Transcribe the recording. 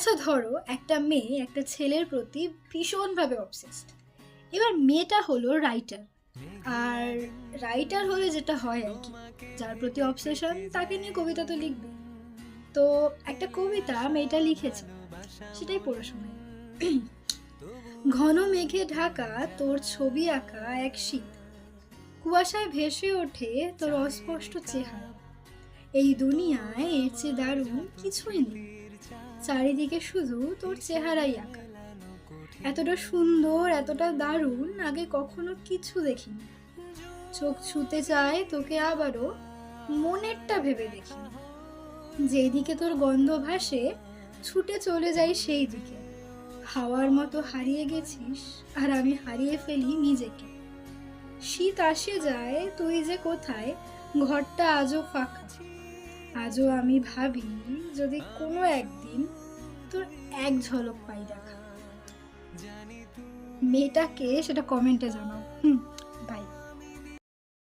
আচ্ছা ধরো একটা মেয়ে একটা ছেলের প্রতি ভীষণভাবে অবসেসড। এবার মেয়েটা হলো রাইটার। আর রাইটার হলে যেটা হয় আর কি, যার প্রতি অবসেশন তাকে নিয়ে কবিতা তো লিখবে। তো একটা কবিতা মেয়েটা লিখেছে, সেটাই পড়ে শোনাই। ঘন মেঘে ঢাকা তোর ছবি আঁকা এক শীত, কুয়াশায় ভেসে ওঠে তোর অস্পষ্ট চেহারা। এই দুনিয়ায় এর চেয়ে দারুণ কিছুই নেই, চারিদিকে শুধু তোর চেহারাই আঁকা। এতটা সুন্দর এতটা দারুণ আগে কখনো কিছু দেখিনি। চোখ ছুতে চায় তোকে আবারও, মনেরটা ভেবে দেখিনি। যেদিকে তোর গন্ধ ভাসে ছুটে চলে যাই সেই দিকে। হাওয়ার মতো হারিয়ে গেছিস আর আমি হারিয়ে ফেলি নিজেকে। শীত আসে যায় তুই যে কোথায়, ঘরটা আজও ফাঁকা। আজও আমি ভাবি যদি কোনো একদিন তোর এক ঝলক পাই দেখা। মেয়েটাকে সেটা কমেন্টে জানাও।